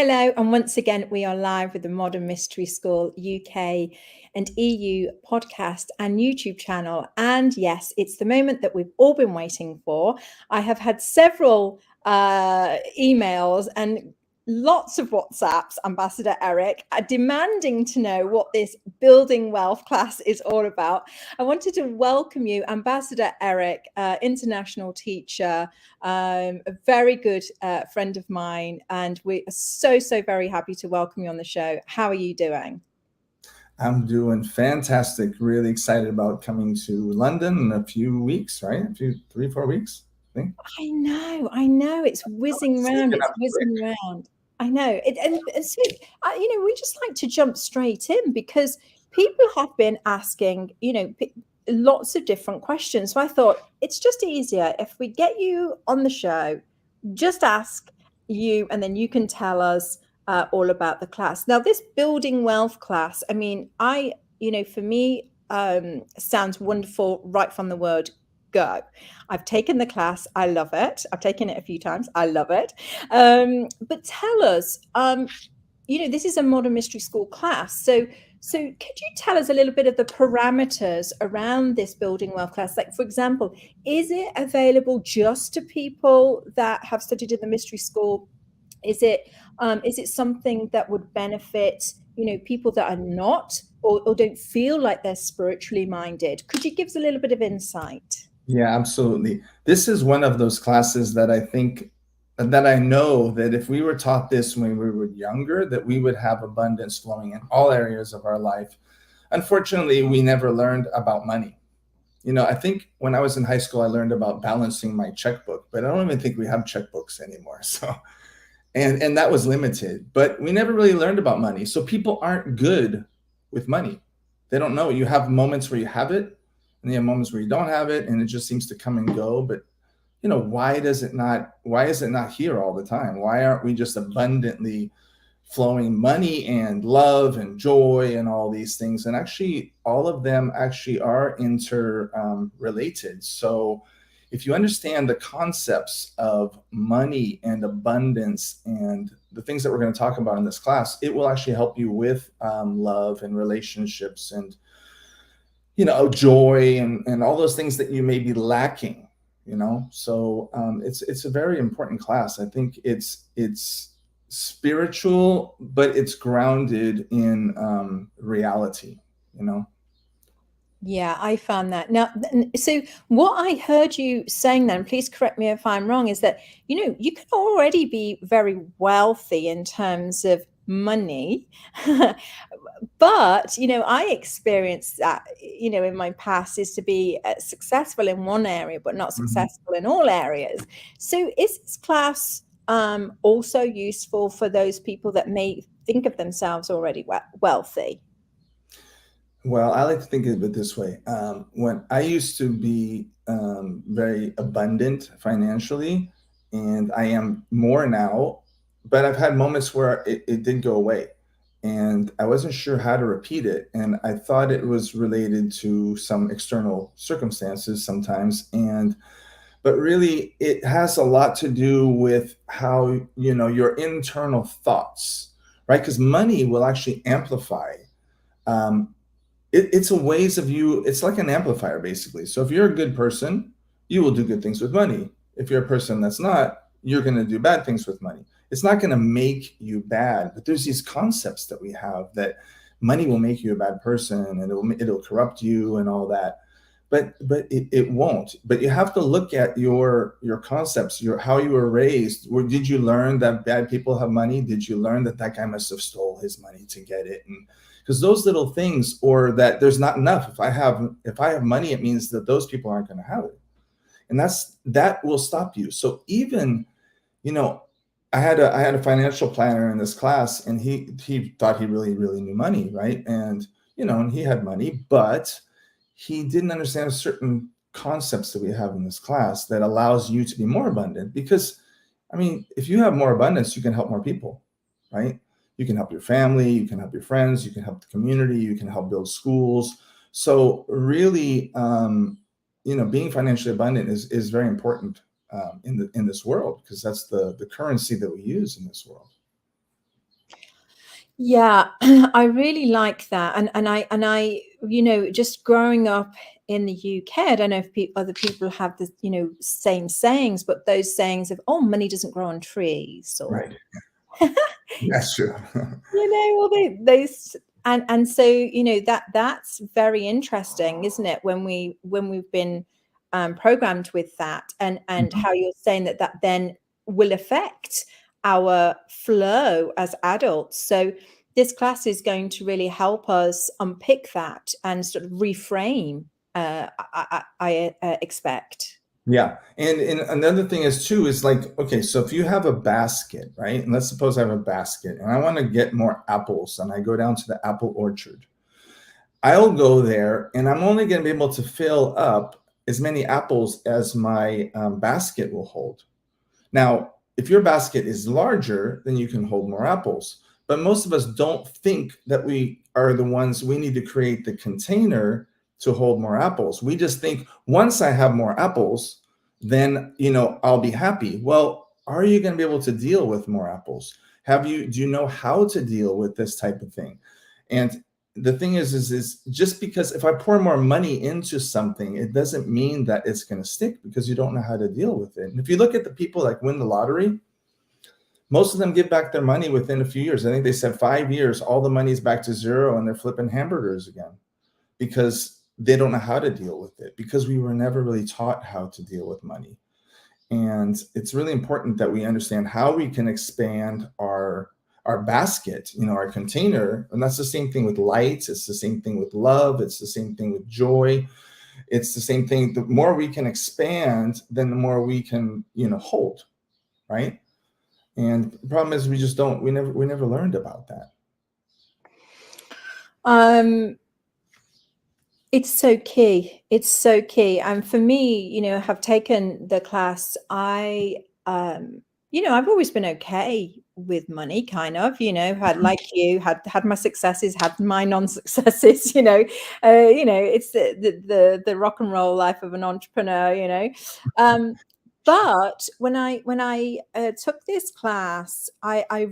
Hello, and once again, we are live with the Modern Mystery School UK and EU podcast and YouTube channel. And yes, it's the moment that we've all been waiting for. I have had several emails and lots of WhatsApps, Ambassador Eric, demanding to know what this building wealth class is all about. I wanted to welcome you, Ambassador Eric, international teacher, a very good friend of mine, and we are so very happy to welcome you on the show. How are you doing? I'm doing fantastic. Really excited about coming to London in a few weeks, right? 3-4 weeks. I think. I know. It's whizzing round. It's whizzing round. I know. So, we just like to jump straight in because people have been asking, lots of different questions. So I thought it's just easier if we get you on the show, just ask you, and then you can tell us all about the class. Now, this building wealth class, I mean, for me, sounds wonderful right from the word go. I've taken the class. I love it. I've taken it a few times. I love it. But tell us, this is a Modern Mystery School class. So could you tell us a little bit of the parameters around this building wealth class? Like, for example, is it available just to people that have studied in the mystery school? Is it something that would benefit, people that are not or don't feel like they're spiritually minded? Could you give us a little bit of insight? Yeah, absolutely. This is one of those classes that I know that if we were taught this when we were younger, that we would have abundance flowing in all areas of our life. Unfortunately, we never learned about money. I think when I was in high school, I learned about balancing my checkbook, but I don't even think we have checkbooks anymore. So, and that was limited, but we never really learned about money. So people aren't good with money. They don't know. You have moments where you have it, and you have moments where you don't have it, and it just seems to come and go. But why is it not here all the time? Why aren't we just abundantly flowing money and love and joy and all these things? And actually, all of them actually are interrelated. So if you understand the concepts of money and abundance and the things that we're going to talk about in this class, it will actually help you with love and relationships and joy and all those things that you may be lacking. So it's a very important class. I think it's spiritual, but it's grounded in reality. Yeah, I found that. Now, so what I heard you saying then, please correct me if I'm wrong, is that, you can already be very wealthy in terms of money. But, I experienced that, in my past, is to be successful in one area, but not successful in all areas. So is this class also useful for those people that may think of themselves already wealthy? Well, I like to think of it this way. When I used to be very abundant financially, and I am more now, but I've had moments where it did go away, and I wasn't sure how to repeat it. And I thought it was related to some external circumstances sometimes. But really, it has a lot to do with how, your internal thoughts, right? Because money will actually amplify. It's a ways of you. It's like an amplifier, basically. So if you're a good person, you will do good things with money. If you're a person that's not, you're going to do bad things with money. It's not going to make you bad, but there's these concepts that we have that money will make you a bad person and it'll corrupt you and all that. But it won't. But you have to look at your concepts, how you were raised. Did you learn that bad people have money? Did you learn that guy must have stole his money to get it? And because those little things, or that there's not enough. If I have money, it means that those people aren't going to have it, and that will stop you. So even, I had a financial planner in this class, and he thought he really knew money, right? And and he had money, but he didn't understand certain concepts that we have in this class that allows you to be more abundant. Because, if you have more abundance, you can help more people, right? You can help your family, you can help your friends, you can help the community, you can help build schools. So really, being financially abundant is very important in this world, because that's the currency that we use in this world. Yeah, I really like that, and I, just growing up in the UK, I don't know if other people have the same sayings, but those sayings of "oh, money doesn't grow on trees," or Right. That's true. well, those and so that's very interesting, isn't it? When we've been programmed with that, and Mhm. how you're saying that then will affect our flow as adults. So this class is going to really help us unpick that and sort of reframe. I expect. Yeah. And another thing is too, is like, okay, so if you have a basket, right? And let's suppose I have a basket and I want to get more apples and I go down to the apple orchard. I'll go there and I'm only going to be able to fill up as many apples as my basket will hold. Now, if your basket is larger, then you can hold more apples. But most of us don't think that we are the ones, we need to create the container to hold more apples. We just think once I have more apples, then I'll be happy. Well, are you going to be able to deal with more apples? Do you know how to deal with this type of thing? And the thing is just because if I pour more money into something, it doesn't mean that it's going to stick, because you don't know how to deal with it. And if you look at the people that win the lottery, most of them give back their money within a few years. I think they said 5 years, all the money's back to zero and they're flipping hamburgers again, because they don't know how to deal with it, because we were never really taught how to deal with money. And it's really important that we understand how we can expand our basket, our container. And that's the same thing with lights. It's the same thing with love. It's the same thing with joy. It's the same thing. The more we can expand, then the more we can, hold, right? And the problem is we never learned about that. It's so key. It's so key. And for me, have taken the class, I've always been okay with money, kind of, had, like you had my successes, had my non-successes, it's the rock and roll life of an entrepreneur. But when I took this class, it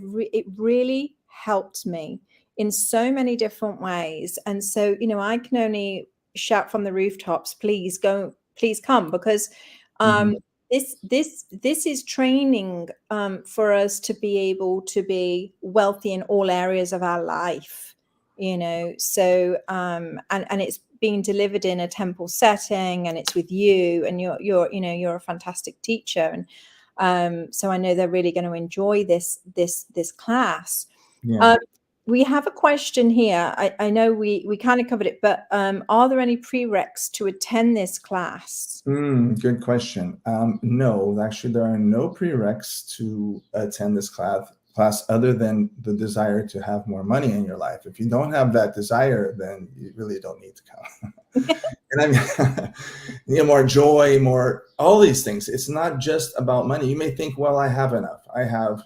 really helped me in so many different ways. And so, I can only shout from the rooftops, please come, because Mhm. this is training for us to be able to be wealthy in all areas of our life. So and it's being delivered in a temple setting, and it's with you, and you're a fantastic teacher, and so I know they're really going to enjoy this class. Yeah. We have a question here. I know we kind of covered it, but are there any prereqs to attend this class? Good question. No, actually, there are no prereqs to attend this class other than the desire to have more money in your life. If you don't have that desire, then you really don't need to come. And I mean, more joy, more all these things. It's not just about money. You may think, well, I have enough. I have,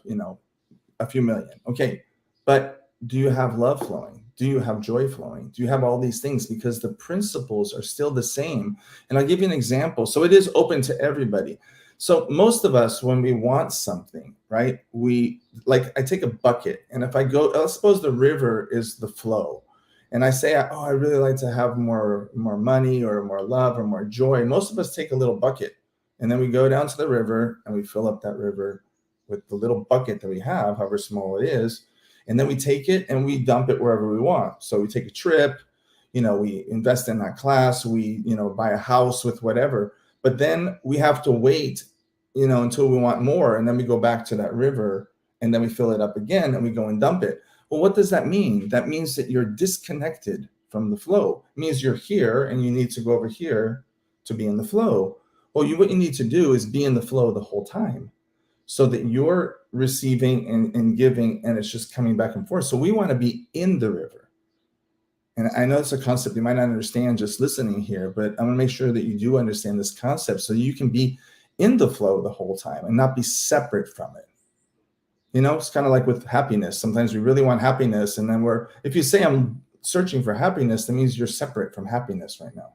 a few million. Okay, but do you have love flowing? Do you have joy flowing? Do you have all these things? Because the principles are still the same. And I'll give you an example. So it is open to everybody. So most of us, when we want something, right, I take a bucket, and if I go, let's suppose the river is the flow, and I say, oh, I really like to have more money or more love or more joy. Most of us take a little bucket, and then we go down to the river and we fill up that river with the little bucket that we have, however small it is. And then we take it and we dump it wherever we want. So we take a trip, we invest in that class, we, buy a house with whatever. But then we have to wait, until we want more. And then we go back to that river and then we fill it up again and we go and dump it. Well, what does that mean? That means that you're disconnected from the flow. It means you're here and you need to go over here to be in the flow. Well, what you need to do is be in the flow the whole time, so that you're receiving and giving, and it's just coming back and forth. So we want to be in the river. And I know it's a concept you might not understand just listening here, but I want to make sure that you do understand this concept so you can be in the flow the whole time and not be separate from it. It's kind of like with happiness. Sometimes we really want happiness, and then if you say I'm searching for happiness, that means you're separate from happiness right now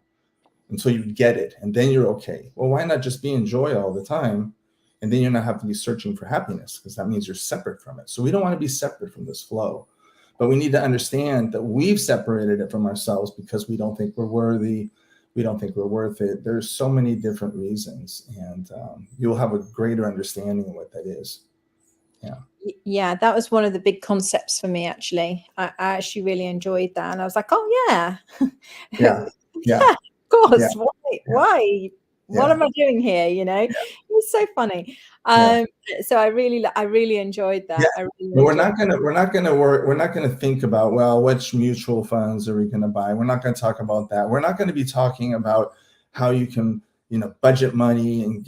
until you get it, and then you're okay. Well, why not just be in joy all the time? And then you're not having to be searching for happiness, because that means you're separate from it. So we don't want to be separate from this flow. But we need to understand that we've separated it from ourselves because we don't think we're worthy. We don't think we're worth it. There's so many different reasons, and you'll have a greater understanding of what that is. Yeah, that was one of the big concepts for me, actually. I actually really enjoyed that. And I was like, oh, yeah. Yeah. Yeah, of course. Yeah. Why? What am I doing here? You know, it was so funny. So I really enjoyed that. I really But enjoyed we're not gonna think about, well, which mutual funds are we gonna buy? We're not gonna talk about that. We're not gonna be talking about how you can, budget money and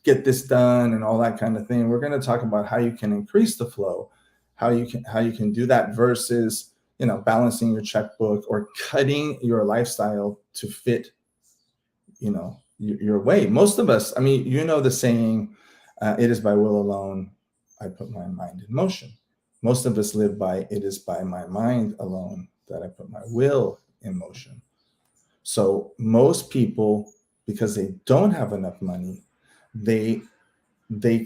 get this done and all that kind of thing. We're gonna talk about how you can increase the flow, how you can do that versus, balancing your checkbook or cutting your lifestyle to fit, your way. Most of us, I mean, the saying, it is by will alone I put my mind in motion. Most of us live by, it is by my mind alone that I put my will in motion. So most people, because they don't have enough money, they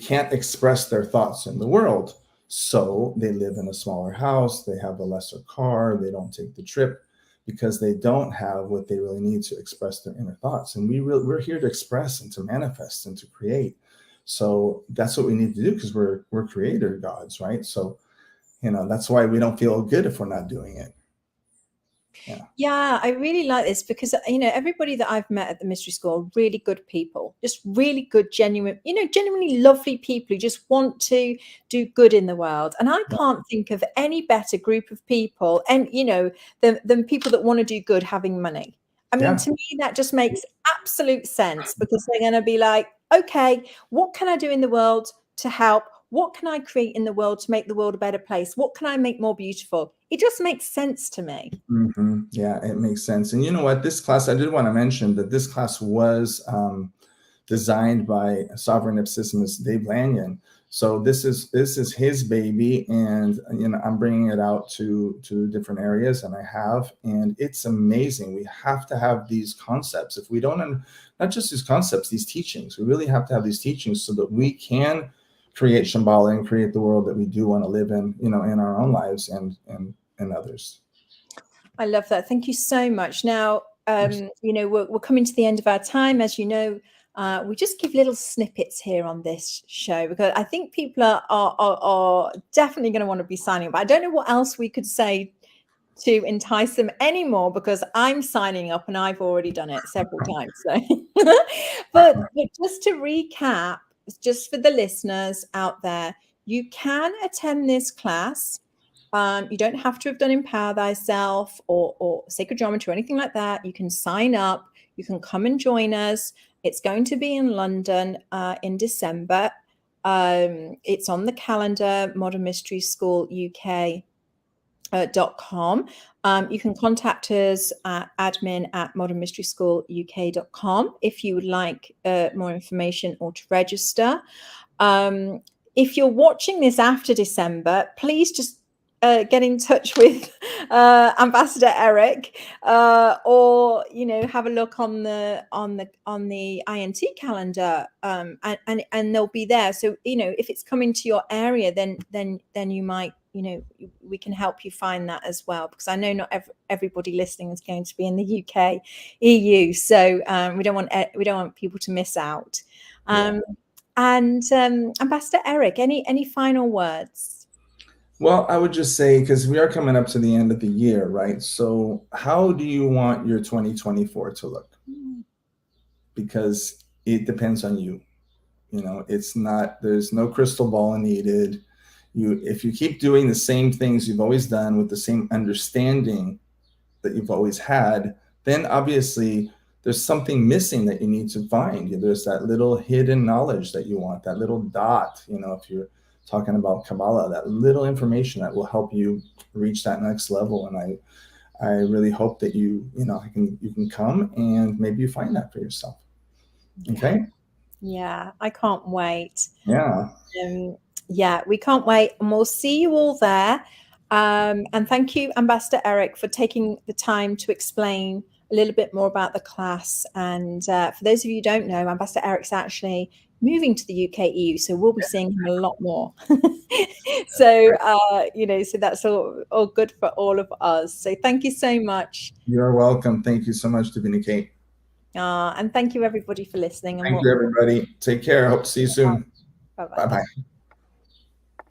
can't express their thoughts in the world. So they live in a smaller house, they have a lesser car, they don't take the trip because they don't have what they really need to express their inner thoughts. And we're here to express and to manifest and to create. So that's what we need to do because we're creator gods, right? So, that's why we don't feel good if we're not doing it. Yeah, I really like this because, everybody that I've met at the mystery school are really good people, just really good, genuinely lovely people who just want to do good in the world. And I can't think of any better group of people and, than people that want to do good having money. I mean, to me, that just makes absolute sense because they're going to be like, okay, what can I do in the world to help? What can I create in the world to make the world a better place? What can I make more beautiful? It just makes sense to me. Mm-hmm. Yeah, it makes sense. And you know what? This class, I did want to mention that this class was designed by sovereign ipsissimus Dave Lanyon. So this is his baby, and I'm bringing it out to different areas, and I have, and it's amazing. We have to have these concepts. If we don't, not just these concepts, these teachings, we really have to have these teachings so that we can create Shambhala and create the world that we do want to live in, in our own lives and others. I love that. Thank you so much. Now, we're coming to the end of our time. As you know, we just give little snippets here on this show because I think people are definitely going to want to be signing up. I don't know what else we could say to entice them anymore because I'm signing up and I've already done it several times. So, but just to recap, just for the listeners out there, you can attend this class. You don't have to have done Empower Thyself or Sacred Geometry or anything like that. You can sign up. You can come and join us. It's going to be in London in December. It's on the calendar, Modern Mystery School UK. .com. You can contact us at admin@modernmysteryschooluk.com if you would like more information or to register. If you're watching this after December, please just get in touch with Ambassador Eric, or have a look on the INT calendar, and they'll be there. So if it's coming to your area, then you might we can help you find that as well, because I know not everybody listening is going to be in the UK, EU, so we don't want people to miss out. And Ambassador Eric, any final words? Well, I would just say, because we are coming up to the end of the year, right? So how do you want your 2024 to look? Because it depends on you. There's no crystal ball needed. If you keep doing the same things you've always done with the same understanding that you've always had, then obviously there's something missing that you need to find. There's that little hidden knowledge that you want, that little dot, if you're talking about Kabbalah, that little information that will help you reach that next level. And I really hope that you can come and maybe you find that for yourself. Okay. Yeah, I can't wait. Yeah. Yeah, we can't wait, and we'll see you all there. And thank you, Ambassador Eric, for taking the time to explain a little bit more about the class. And for those of you who don't know, Ambassador Eric's actually moving to the UK EU, so we'll be seeing him a lot more. So, so that's all good for all of us. So thank you so much. You're welcome. Thank you so much, Davina Kate. And thank you everybody for listening. Thank you, everybody. Take care. Hope to see you soon. Bye-bye. Bye-bye.